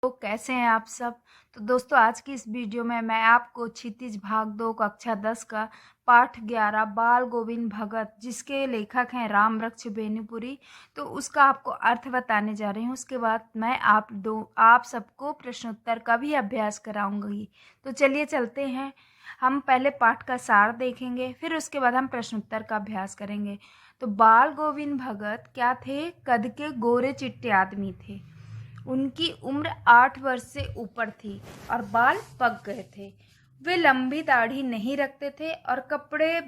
तो कैसे हैं आप सब। तो दोस्तों आज की इस वीडियो में मैं आपको क्षितिज भाग 2 कक्षा 10 का पाठ 11 बाल गोविंद भगत जिसके लेखक हैं रामवृक्ष बेनीपुरी, तो उसका आपको अर्थ बताने जा रही हूँ। उसके बाद मैं आप सबको प्रश्नोत्तर का भी अभ्यास कराऊंगी। तो चलिए चलते हैं। हम पहले पाठ का सार देखेंगे, फिर उसके बाद हम प्रश्नोत्तर का अभ्यास करेंगे। तो बाल गोविंद भगत क्या थे? कद के गोरे चिट्टे आदमी थे। उनकी उम्र 8 वर्ष से ऊपर थी और बाल पक गए थे। वे लंबी दाढ़ी नहीं रखते थे और कपड़े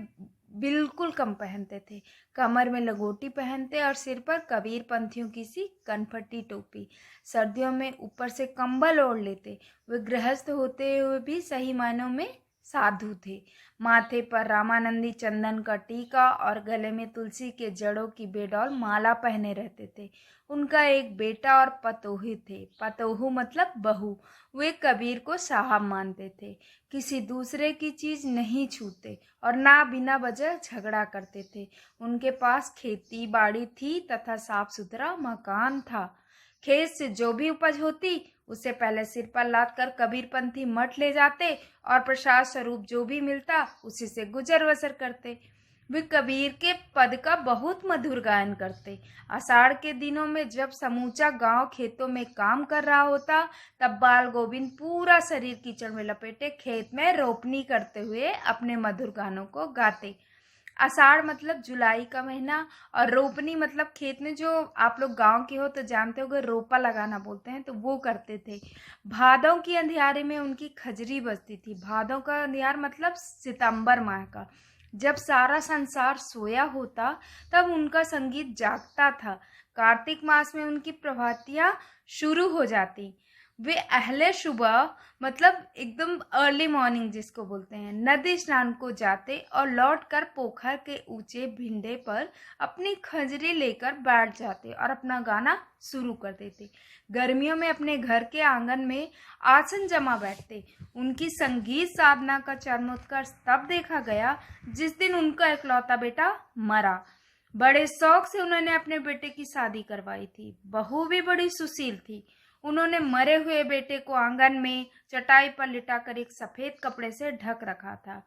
बिल्कुल कम पहनते थे। कमर में लगोटी पहनते और सिर पर कबीर पंथियों की सी कनफटी टोपी। सर्दियों में ऊपर से कंबल ओढ़ लेते। वे गृहस्थ होते हुए भी सही मायनों में साधु थे। माथे पर रामानंदी चंदन का टीका और गले में तुलसी के जड़ों की बेडौल माला पहने रहते थे। उनका एक बेटा और पतोही थे। पतोहू मतलब बहू। वे कबीर को साहब मानते थे। किसी दूसरे की चीज नहीं छूते और ना बिना वजह झगड़ा करते थे। उनके पास खेती बाड़ी थी तथा साफ सुथरा मकान था। खेत से जो भी उपज होती उसे पहले सिर पर लाद कर कबीरपंथी मठ ले जाते और प्रसाद स्वरूप जो भी मिलता उसी से गुजर बसर करते। वे कबीर के पद का बहुत मधुर गायन करते। आषाढ़ के दिनों में जब समूचा गांव खेतों में काम कर रहा होता, तब बाल गोविंद पूरा शरीर कीचड़ में लपेटे खेत में रोपनी करते हुए अपने मधुर गानों को गाते। आषाढ़ मतलब जुलाई का महीना और रोपनी मतलब खेत में, जो आप लोग गांव के हो तो जानते होगे रोपा लगाना बोलते हैं, तो वो करते थे। भादों की अंधियारे में उनकी खजरी बजती थी। भादों का अंधियार मतलब सितंबर माह का। जब सारा संसार सोया होता तब उनका संगीत जागता था। कार्तिक मास में उनकी प्रभातियां शुरू हो जाती। वे अहले सुबह मतलब एकदम अर्ली मॉर्निंग जिसको बोलते हैं, नदी स्नान को जाते और लौटकर पोखर के ऊंचे भिंडे पर अपनी खंजरी लेकर बैठ जाते और अपना गाना शुरू कर देते। गर्मियों में अपने घर के आंगन में आसन जमा बैठते। उनकी संगीत साधना का चरमोत्कर्ष तब देखा गया जिस दिन उनका इकलौता बेटा मरा। बड़े शौक से उन्होंने अपने बेटे की शादी करवाई थी। बहू भी बड़ी सुशील थी। उन्होंने मरे हुए बेटे को आंगन में चटाई पर लिटाकर एक सफेद कपड़े से ढक रखा था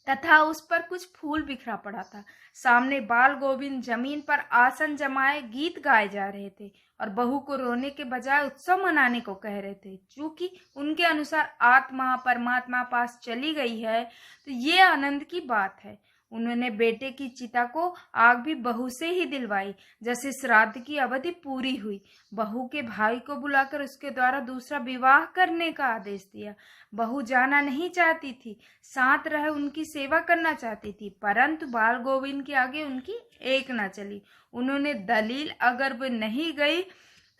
तथा उस पर कुछ फूल बिखरा पड़ा था। सामने बाल गोविंद जमीन पर आसन जमाए गीत गाए जा रहे थे और बहू को रोने के बजाय उत्सव मनाने को कह रहे थे। चूंकि उनके अनुसार आत्मा परमात्मा पास चली गई है तो ये आनंद की बात है। उन्होंने बेटे की चिता को आग भी बहू से ही दिलवाई। जैसे श्राद्ध की अवधि पूरी हुई, बहू के भाई को बुलाकर उसके द्वारा दूसरा विवाह करने का आदेश दिया। बहू जाना नहीं चाहती थी, साथ रह उनकी सेवा करना चाहती थी, परंतु बाल गोविंद के आगे उनकी एक न चली। उन्होंने दलील, अगर वो नहीं गई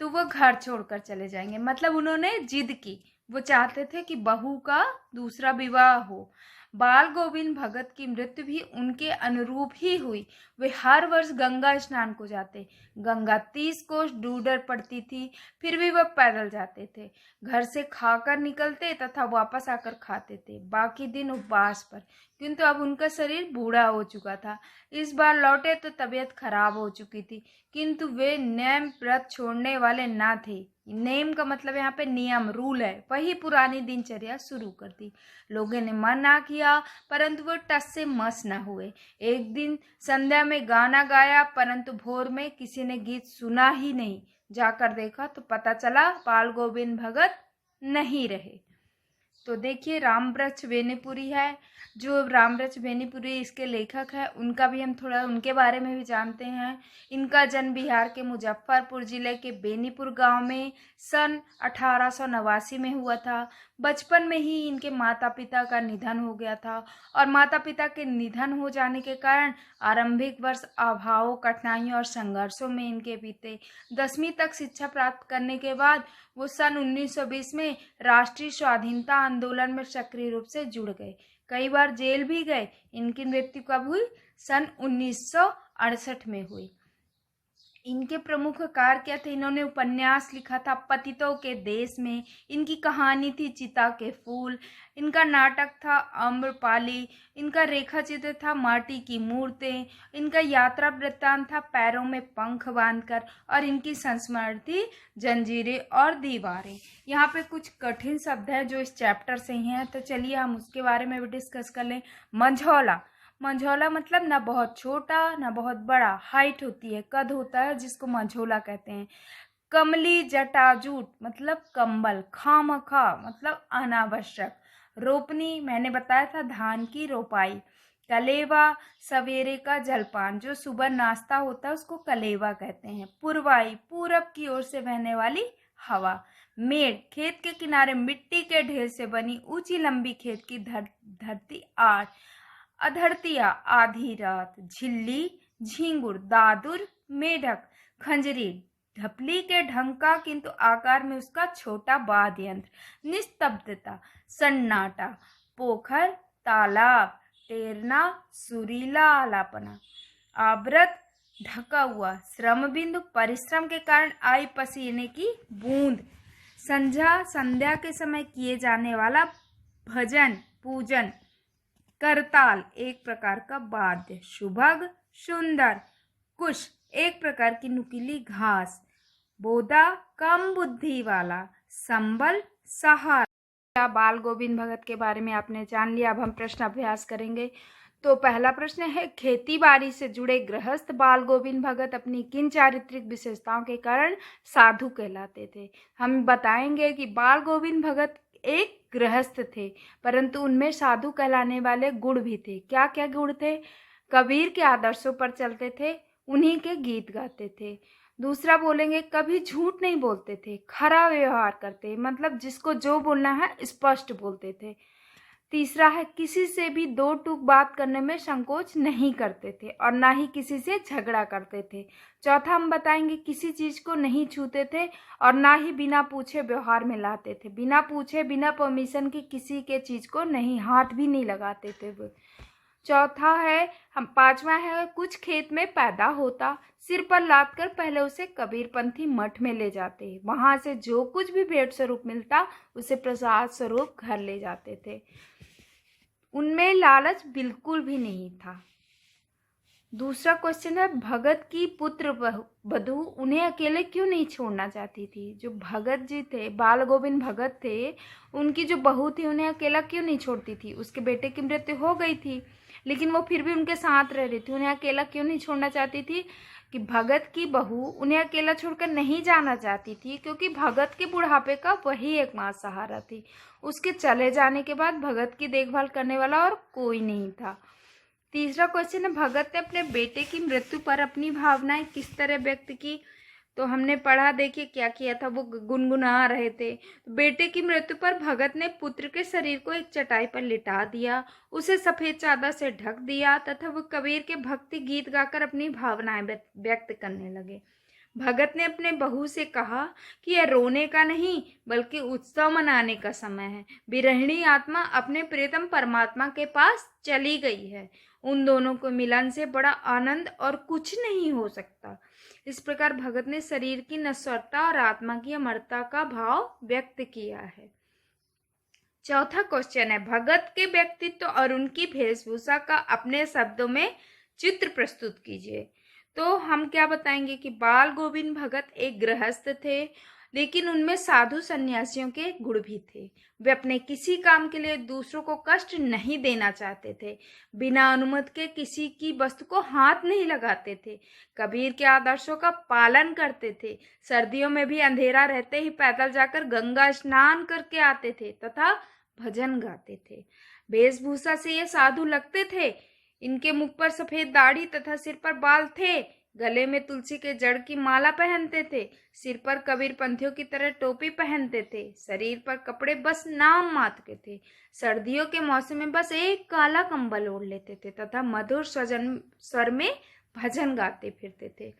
तो वो घर छोड़कर चले जाएंगे। मतलब उन्होंने जिद की। वो चाहते थे कि बहू का दूसरा विवाह हो। बाल गोविंद भगत की मृत्यु भी उनके अनुरूप ही हुई। वे हर वर्ष गंगा स्नान को जाते। गंगा 30 कोस दूर पड़ती थी, फिर भी वह पैदल जाते थे। घर से खाकर निकलते तथा वापस आकर खाते थे। बाकी दिन उपवास पर, किंतु अब उनका शरीर बूढ़ा हो चुका था। इस बार लौटे तो तबीयत खराब हो चुकी थी, किंतु वे नेम व्रत छोड़ने वाले ना थे। नेम का मतलब यहाँ पे नियम, रूल है। वही पुरानी दिनचर्या शुरू कर दी। लोगों ने मना किया परंतु वो टस से मस न हुए। एक दिन संध्या में गाना गाया परंतु भोर में किसी ने गीत सुना ही नहीं। जाकर देखा तो पता चला बाल गोविंद भगत नहीं रहे। तो देखिए रामवृक्ष बेनीपुरी है, जो रामवृक्ष बेनीपुरी इसके लेखक है, उनका भी हम थोड़ा उनके बारे में भी जानते हैं। इनका जन्म बिहार के मुजफ्फरपुर जिले के बेनीपुर गांव में सन 1889 में हुआ था। बचपन में ही इनके माता पिता का निधन हो गया था और माता पिता के निधन हो जाने के कारण आरंभिक वर्ष अभावों, कठिनाइयों और संघर्षों में इनके बीते। 10वीं तक शिक्षा प्राप्त करने के बाद वो सन 1920 में राष्ट्रीय स्वाधीनता आंदोलन में सक्रिय रूप से जुड़ गए। कई बार जेल भी गए। इनकी मृत्यु कब हुई? सन 1968 में हुई। इनके प्रमुख कार्य क्या थे? इन्होंने उपन्यास लिखा था पतितों के देश में, इनकी कहानी थी चिता के फूल, इनका नाटक था आम्रपाली, इनका रेखा चित्र था माटी की मूर्तें, इनका यात्रा वृत्तांत था पैरों में पंख बांधकर, और इनकी संस्मरण थी जंजीरें और दीवारें। यहाँ पे कुछ कठिन शब्द है जो इस चैप्टर से ही हैं, तो चलिए हम उसके बारे में भी डिस्कस कर लें। मंझौला, मंझौला मतलब ना बहुत छोटा ना बहुत बड़ा, हाइट होती है, कद होता है, जिसको मंझौला कहते हैं। कमली जटाजूट मतलब कंबल, खामखा मतलब अनावश्यक। रोपनी मैंने बताया था धान की रोपाई। कलेवा सवेरे का जलपान, जो सुबह नाश्ता होता है उसको कलेवा कहते हैं। पुरवाई पूरब की ओर से बहने वाली हवा। मेड़ खेत के किनारे मिट्टी के ढेर से बनी ऊंची लंबी खेत की धरती आड़। अधरतिया आधी रात। झिल्ली झिंगुर दादुर मेढक। खंजरी ढपली के ढंग का किंतु आकार में उसका छोटा वाद्य यंत्र। निस्तब्धता सन्नाटा। पोखर तालाब। तैरना सुरीला आलापना। आवृत ढका हुआ। श्रम बिंदु परिश्रम के कारण आई पसीने की बूंद। संध्या संध्या के समय किए जाने वाला भजन पूजन। करताल एक प्रकार का वाद्य। शुभग सुंदर। कुश एक प्रकार की नुकीली घास। बोधा कम बुद्धि वाला। संबल सहारा। बाल गोविंद भगत के बारे में आपने जान लिया। अब हम प्रश्न अभ्यास करेंगे। तो पहला प्रश्न है, खेती बाड़ी से जुड़े गृहस्थ बाल गोविंद भगत अपनी किन चारित्रिक विशेषताओं के कारण साधु कहलाते थे? हम बताएंगे कि बाल गोविंद भगत एक गृहस्थ थे, परंतु उनमें साधु कहलाने वाले गुण भी थे। क्या क्या गुण थे? कबीर के आदर्शों पर चलते थे, उन्हीं के गीत गाते थे। दूसरा बोलेंगे, कभी झूठ नहीं बोलते थे, खरा व्यवहार करते, मतलब जिसको जो बोलना है स्पष्ट बोलते थे। तीसरा है, किसी से भी दो टूक बात करने में संकोच नहीं करते थे और ना ही किसी से झगड़ा करते थे। चौथा हम बताएंगे, किसी चीज को नहीं छूते थे और ना ही बिना पूछे व्यवहार में लाते थे। बिना पूछे बिना परमिशन की किसी के चीज को नहीं, हाथ भी नहीं लगाते थे वो। चौथा है, हम पांचवा है, कुछ खेत में पैदा होता, सिर पर लाद कर पहले उसे कबीरपंथी मठ में ले जाते, वहां से जो कुछ भी भेंट स्वरूप मिलता उसे प्रसाद स्वरूप घर ले जाते थे। उनमें लालच बिल्कुल भी नहीं था। दूसरा क्वेश्चन है, भगत की पुत्र वधू उन्हें अकेले क्यों नहीं छोड़ना चाहती थी? जो भगत जी थे, बाल गोविंद भगत थे, उनकी जो बहू थी उन्हें अकेला क्यों नहीं छोड़ती थी? उसके बेटे की मृत्यु हो गई थी, लेकिन वो फिर भी उनके साथ रह रही थी। उन्हें अकेला क्यों नहीं छोड़ना चाहती थी? कि भगत की बहू उन्हें अकेला छोड़कर नहीं जाना चाहती थी, क्योंकि भगत के बुढ़ापे का वही एकमात्र सहारा थी। उसके चले जाने के बाद भगत की देखभाल करने वाला और कोई नहीं था। तीसरा क्वेश्चन है, भगत ने अपने बेटे की मृत्यु पर अपनी भावनाएं किस तरह व्यक्त की? तो हमने पढ़ा, देखिए क्या किया था, वो गुनगुना रहे थे। बेटे की मृत्यु पर भगत ने पुत्र के शरीर को एक चटाई पर लिटा दिया, उसे सफेद चादर से ढक दिया तथा वो कबीर के भक्ति गीत गाकर अपनी भावनाएं व्यक्त करने लगे। भगत ने अपने बहू से कहा कि यह रोने का नहीं बल्कि उत्सव मनाने का समय है। विरहिणी आत्मा अपने प्रियतम परमात्मा के पास चली गई है। उन दोनों को मिलन से बड़ा आनंद और कुछ नहीं हो सकता। इस प्रकार भगत ने शरीर की नश्वरता और आत्मा की अमरता का भाव व्यक्त किया है। चौथा क्वेश्चन है, भगत के व्यक्तित्व और उनकी वेशभूषा का अपने शब्दों में चित्र प्रस्तुत कीजिए। तो हम क्या बताएंगे कि बाल गोविंद भगत एक गृहस्थ थे, लेकिन उनमें साधु सन्यासियों के गुण भी थे। वे अपने किसी काम के लिए दूसरों को कष्ट नहीं देना चाहते थे। बिना अनुमति के किसी की वस्तु को हाथ नहीं लगाते थे। कबीर के आदर्शों का पालन करते थे। सर्दियों में भी अंधेरा रहते ही पैदल जाकर गंगा स्नान करके आते थे तथा भजन गाते थे। वेशभूषा से ये साधु लगते थे। इनके मुख पर सफेद दाढ़ी तथा सिर पर बाल थे। गले में तुलसी के जड़ की माला पहनते थे। सिर पर कबीर पंथियों की तरह टोपी पहनते थे। शरीर पर कपड़े बस नाम मात्र के थे। सर्दियों के मौसम में बस एक काला कंबल ओढ़ लेते थे तथा मधुर स्वजन स्वर में भजन गाते फिरते थे।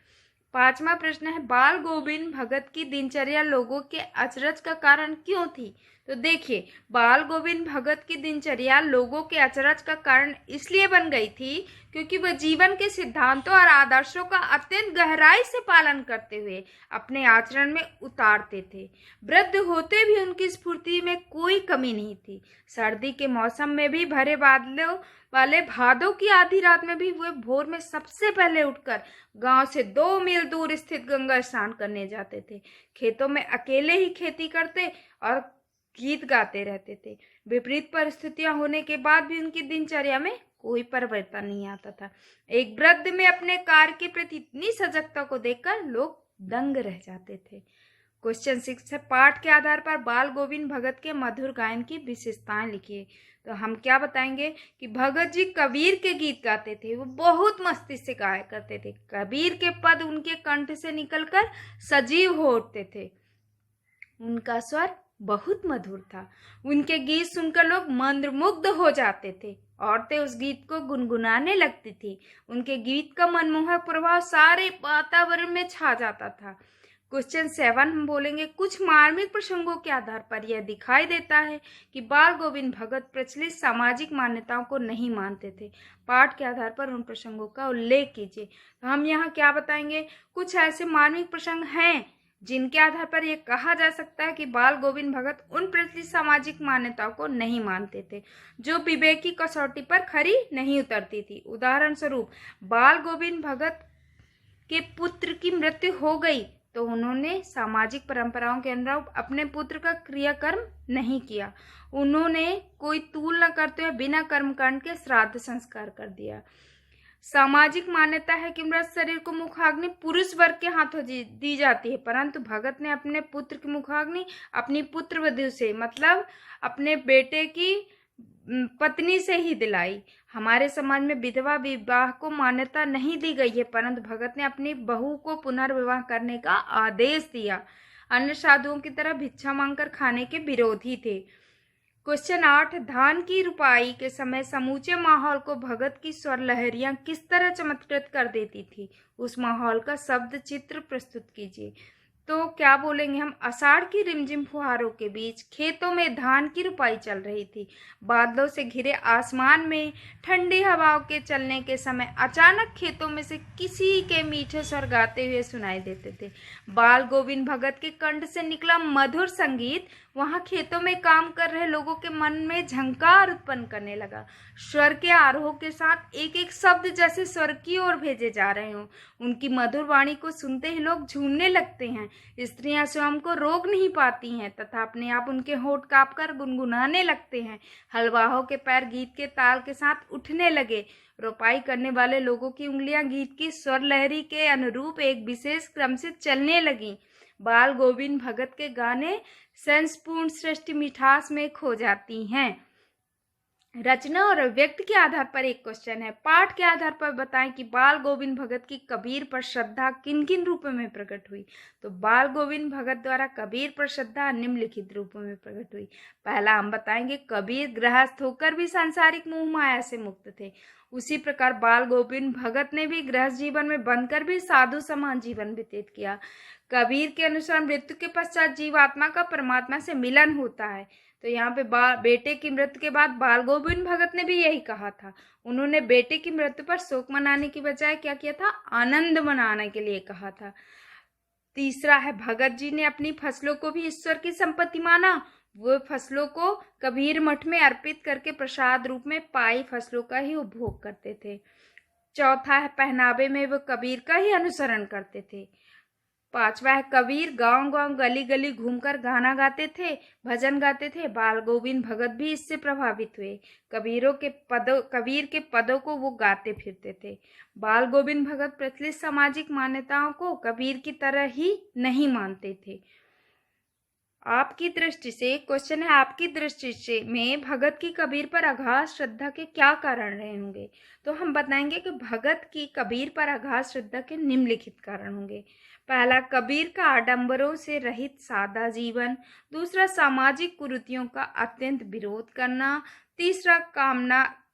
5वां प्रश्न है, बाल गोविंद भगत की दिनचर्या लोगों के अचरज का कारण क्यों थी? तो देखिए, बाल गोविंद भगत की दिनचर्या लोगों के अचरज का कारण इसलिए बन गई थी क्योंकि वह जीवन के सिद्धांतों और आदर्शों का अत्यंत गहराई से पालन करते हुए अपने आचरण में उतारते थे। वृद्ध होते भी उनकी स्फूर्ति में कोई कमी नहीं थी। सर्दी के मौसम में भी भरे बादलों वाले भादों की आधी रात में भी वे भोर में सबसे पहले उठकर गांव से 2 मील दूर स्थित गंगा स्नान करने जाते थे। खेतों में अकेले ही खेती करते और गीत गाते रहते थे। विपरीत परिस्थितियां होने के बाद भी उनकी दिनचर्या में कोई परिवर्तन नहीं आता था। एक वृद्ध में अपने कार्य के प्रति इतनी सजगता को देखकर लोग दंग रह जाते थे। क्वेश्चन 6 है, पाठ के आधार पर बाल गोविंद भगत के मधुर गायन की विशेषताएं लिखिए। तो हम क्या बताएंगे कि भगत जी कबीर के गीत गाते थे। वो बहुत मस्ती से गाया करते थे। कबीर के पद उनके कंठ से निकलकर सजीव हो उठते थे। उनका स्वर बहुत मधुर था। उनके गीत सुनकर लोग मंत्रमुग्ध हो जाते थे। औरतें उस गीत को गुनगुनाने लगती थी। उनके गीत का मनमोहक प्रभाव सारे वातावरण में छा जाता था। क्वेश्चन 7 हम बोलेंगे, कुछ मार्मिक प्रसंगों के आधार पर यह दिखाई देता है कि बाल गोविंद भगत प्रचलित सामाजिक मान्यताओं को नहीं मानते थे। पाठ के आधार पर उन प्रसंगों का उल्लेख कीजिए। तो हम यहाँ क्या बताएंगे, कुछ ऐसे मार्मिक प्रसंग हैं जिनके आधार पर यह कहा जा सकता है कि बाल गोविंद भगत उन प्रचलित सामाजिक मान्यताओं को नहीं मानते थे जो विवेक की कसौटी पर खरी नहीं उतरती थी। उदाहरण स्वरूप, बाल गोविंद भगत के पुत्र की मृत्यु हो गई तो उन्होंने सामाजिक परंपराओं के अनुरूप अपने पुत्र का क्रियाकर्म नहीं किया। उन्होंने कोई तूल न करते हुए बिना कर्मकांड के श्राद्ध संस्कार कर दिया। सामाजिक मान्यता है कि मृत शरीर को मुखाग्नि पुरुष वर्ग के हाथों दी जाती है, परंतु भगत ने अपने पुत्र की मुखाग्नि अपनी पुत्रवधू से, मतलब अपने बेटे की पत्नी से ही दिलाई। हमारे समाज में विधवा विवाह को मान्यता नहीं दी गई है, परंतु भगत ने अपनी बहू को पुनर्विवाह करने का आदेश दिया। अन्य साधुओं की तरह भिक्षा मांगकर खाने के विरोधी थे। क्वेश्चन 8, धान की रुपाई के समय समूचे माहौल को भगत की स्वर लहरियां किस तरह चमत्कृत कर देती थी? उस माहौल का शब्द चित्र प्रस्तुत कीजिए। तो क्या बोलेंगे हम, आषाढ़ की रिमझिम फुहारों के बीच खेतों में धान की रुपाई चल रही थी। बादलों से घिरे आसमान में ठंडी हवाओं के चलने के समय अचानक खेतों में से किसी के मीठे स्वर गाते हुए सुनाई देते थे। बाल गोविंद भगत के कंठ से निकला मधुर संगीत वहां खेतों में काम कर रहे लोगों के मन में झंकार उत्पन्न करने लगा। स्वर के आरोह के साथ एक एक शब्द जैसे स्वर की ओर भेजे जा रहे हों। उनकी मधुर वाणी को सुनते ही लोग झूमने लगते हैं। स्त्रियां स्वयं को रोक नहीं पाती हैं तथा अपने आप उनके होंठ कांपकर गुनगुनाने लगते हैं। हलवाहों के पैर गीत के ताल के साथ उठने लगे। रोपाई करने वाले लोगों की उंगलियां गीत की स्वर लहरी के अनुरूप एक विशेष क्रम से चलने लगीं। बाल गोविंद भगत के गाने सेंसपूर्ण सृष्टि मिठास में खो जाती हैं। रचना और अभिव्यक्ति के आधार पर एक क्वेश्चन है। पाठ के आधार पर बताएं कि बाल गोविंद भगत की कबीर पर श्रद्धा किन किन रूपों में प्रकट हुई? तो बाल गोविंद भगत द्वारा कबीर पर श्रद्धा निम्नलिखित रूपों में प्रकट हुई। पहला हम बताएंगे, कबीर गृहस्थ होकर भी सांसारिक मोह माया से मुक्त थे। उसी प्रकार बाल गोविंद भगत ने भी गृहस्थ जीवन में बनकर भी साधु समान जीवन व्यतीत किया। कबीर के अनुसार मृत्यु के पश्चात जीवात्मा का परमात्मा से मिलन होता है। तो यहाँ पे बेटे की मृत्यु के बाद बाल गोविंद भगत ने भी यही कहा था। उन्होंने बेटे की मृत्यु पर शोक मनाने की बजाय क्या किया था, आनंद मनाने के लिए कहा था। तीसरा है, भगत जी ने अपनी फसलों को भी ईश्वर की संपत्ति माना। वो फसलों को कबीर मठ में अर्पित करके प्रसाद रूप में पाई फसलों का ही उपभोग करते थे। चौथा है, पहनावे में वो कबीर का ही अनुसरण करते थे। पांचवा है, कबीर गांव गांव गली गली घूमकर गाना गाते थे, भजन गाते थे। बाल गोविंद भगत भी इससे प्रभावित हुए। कबीर के पदों को वो गाते फिरते थे। बाल गोविंद भगत प्रचलित सामाजिक मान्यताओं को कबीर की तरह ही नहीं मानते थे। आपकी दृष्टि से क्वेश्चन है, आपकी दृष्टि से में भगत की कबीर पर अगाध श्रद्धा के क्या कारण रहे होंगे? तो हम बताएंगे कि भगत की कबीर पर अगाध श्रद्धा के निम्नलिखित कारण होंगे। पहला, कबीर का आडंबरों से रहित सादा जीवन। दूसरा, सामाजिक कुरीतियों का अत्यंत विरोध करना। तीसरा,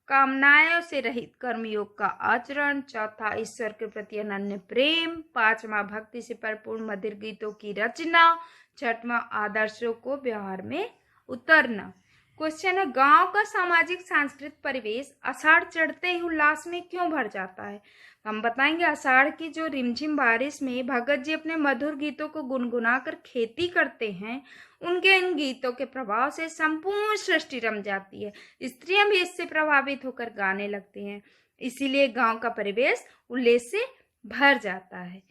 कामनाओं से रहित कर्मयोग का आचरण, चौथा ईश्वर के प्रति अनन्य प्रेम, पांचवा भक्ति से परिपूर्ण मधुर गीतों की रचना, छठवां आदर्शों को व्यवहार में उतरना। क्वेश्चन है, गांव का सामाजिक सांस्कृतिक परिवेश आषाढ़ चढ़ते ही उल्लास में क्यों भर जाता है? हम बताएंगे, आषाढ़ की जो रिमझिम बारिश में भगत जी अपने मधुर गीतों को गुनगुना कर खेती करते हैं, उनके इन गीतों के प्रभाव से संपूर्ण सृष्टि रम जाती है। स्त्रियां भी इससे प्रभावित होकर गाने लगती हैं, इसीलिए गांव का परिवेश उल्लास से भर जाता है।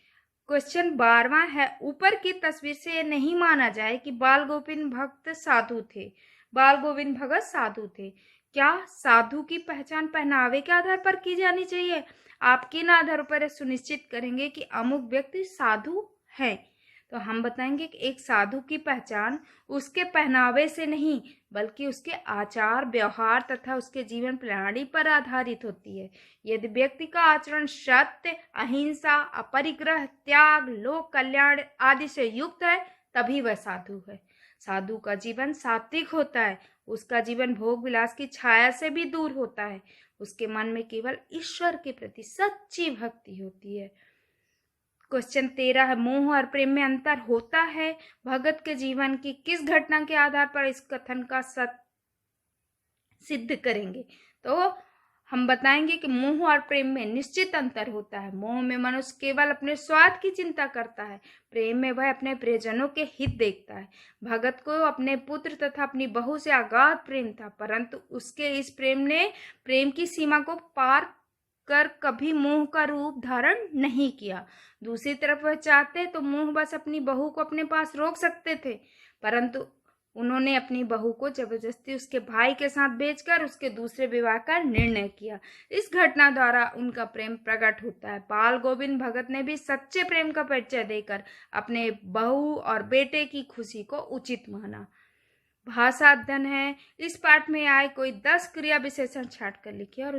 क्वेश्चन 12वां है, ऊपर की तस्वीर से नहीं माना जाए कि बाल गोविंद भक्त साधु थे। बाल गोविंद भगत साधु थे। क्या साधु की पहचान पहनावे के आधार पर की जानी चाहिए? आप किन आधारों पर सुनिश्चित करेंगे कि अमुक व्यक्ति साधु है? तो हम बताएंगे कि एक साधु की पहचान उसके पहनावे से नहीं, बल्कि उसके आचार व्यवहार तथा उसके जीवन प्रणाली पर आधारित होती है। यदि व्यक्ति का आचरण सत्य, अहिंसा, अपरिग्रह, त्याग, लोक कल्याण आदि से युक्त है, तभी वह साधु है। साधु का जीवन सात्विक होता है, उसका जीवन भोग विलास की छाया से भी दूर होता है, उसके मन में केवल ईश्वर के प्रति सच्ची भक्ति होती है। क्वेश्चन 13 है, मोह और प्रेम में अंतर होता है? भगत के जीवन की किस घटना के आधार पर इस कथन का सत्य सिद्ध करेंगे? तो हम बताएंगे कि मोह और प्रेम में निश्चित अंतर होता है। मोह में मनुष्य केवल अपने स्वार्थ की चिंता करता है, प्रेम में वह अपने प्रियजनों के हित देखता है। भगत को अपने पुत्र तथा अपनी बहू से अगाध प्रेम था, परंतु उसके इस प्रेम ने प्रेम की सीमा को पार कर कभी मोह का रूप धारण नहीं किया। दूसरी तरफ वह चाहते तो मोह बस अपनी बहू को अपने पास रोक सकते थे, परंतु उन्होंने अपनी बहू को जबरदस्ती उसके भाई के साथ बेचकर उसके दूसरे विवाह का निर्णय किया। इस घटना द्वारा उनका प्रेम प्रकट होता है। बाल गोविंद भगत ने भी सच्चे प्रेम का परिचय देकर अपने बहू और बेटे की खुशी को उचित माना। भाषा अध्ययन है, इस पाठ में आए कोई 10 क्रिया विशेषण छांट कर लिखिए और